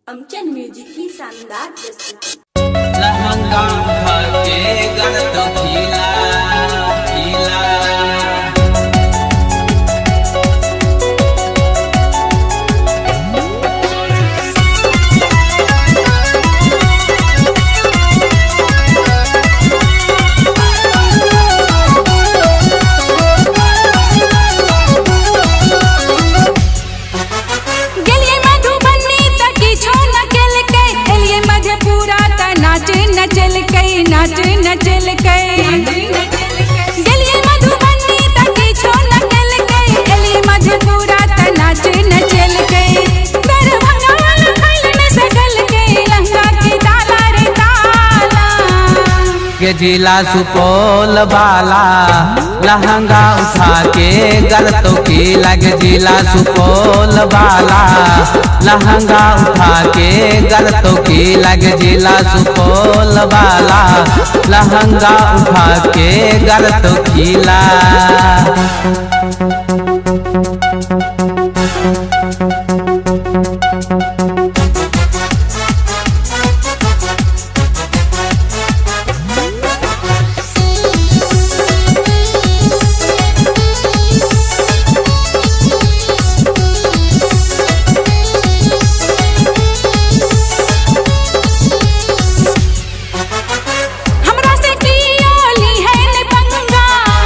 अमचन music की शानदार प्रस्तुति। लहंगा के गलत खिला खिला नाच नचल कई गलिए मधुबनी तक छो नचल कई एली मधुपुरा त नाच नचल कई दरभंगा वाला फैलन सकल कई लहंगा के ताला रे ताला के जिला सुपौल वाला लहंगा उठा के गलतों की लगे जिला सुपौल वाला लहंगा उठा के गलतों की लगे जिला सुपौल वाला लहंगा उठा के गलतों खिला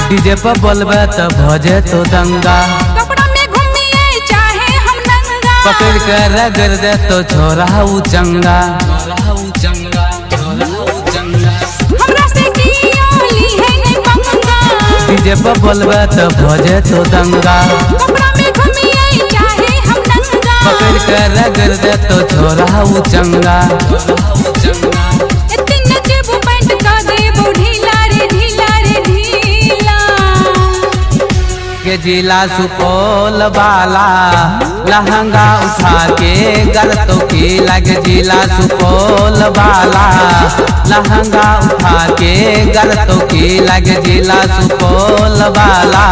डीजे पर बोलबे तो भजे तो दंगा कपड़ा में घूमिए चाहे हम नंगा पकड़ कर रगड़ दे तो छोरा चंगा हमरा से कियोली है नहीं पंगा डीजे पर बोलबे तो भजे तो दंगा कपड़ा में घूमिए चाहे हम नंगा पकड़ कर रगड़ दे तो छोरा चंगा इतने नचबू पैंट का देबू ढीला रे ढीला रे ढीला के जिला सुपौल वाला लहंगा उठा के गलतों की लगे जिला सुपौल वाला लहंगा उठा के गलतों की लगे जिला सुपौल वाला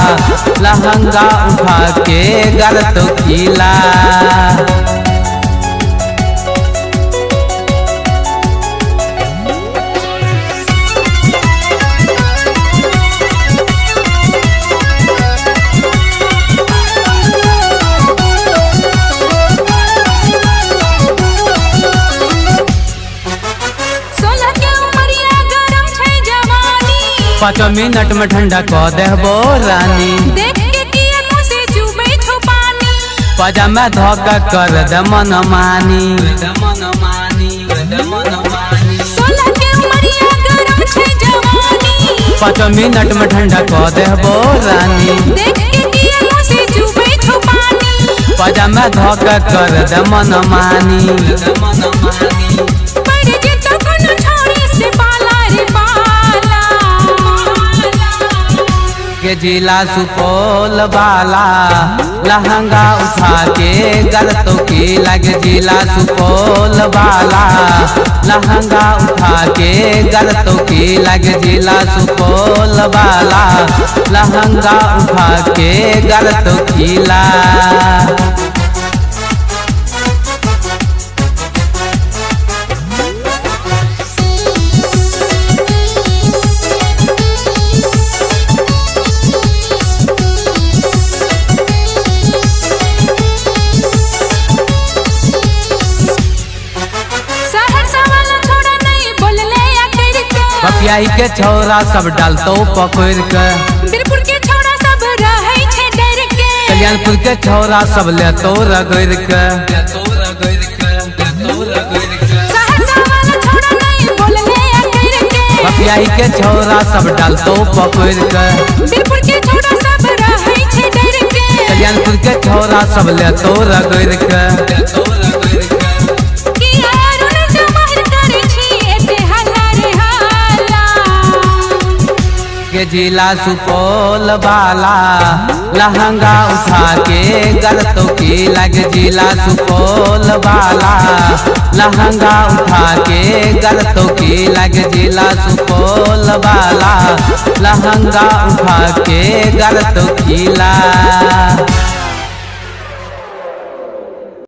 लहंगा उठा के गलतों खिला पाँच मिनट में ठंडा कर देबो रानी देख के किए मुँह से चुबे छो पानी पजामा धोखा कर दे मन मानी 16 के उमरिया गरम छे जवानी 5 मिनट में ठंडा कर देबो रानी देख के किए मुँह से चुबे छो पानी पजामा धोखा कर दे मन मानी पड़ जेतो कोनो छोरी से पाला रे पाला के जिला सुपौल वाला लहंगा उठा के गलतों की लगे जिला सुपौल वाला लहंगा उठा के गलतों की लगे जिला सुपौल वाला लहंगा उठा के गलतों खिला बपियाई के छौरा सब डालतो पकड़ के बीरपुर के छौरा सब रहै छे डर के कल्याणपुर के छौरा सब लेतो रगड़ के सहरसा वाला छौरा नहीं बोलले अकर के बपियाई के छौरा सब डालतो पकड़ के बीरपुर के छौरा सब रहै छे डर के कल्याणपुर के छौरा सब लेतो रगड़ के के जिला सुपौल वाला लहंगा उठा के गलतों की लगे जिला सुपौल वाला लहंगा उठा के गलतों की लगे जिला सुपौल वाला लहंगा उठा के गलतों खिला।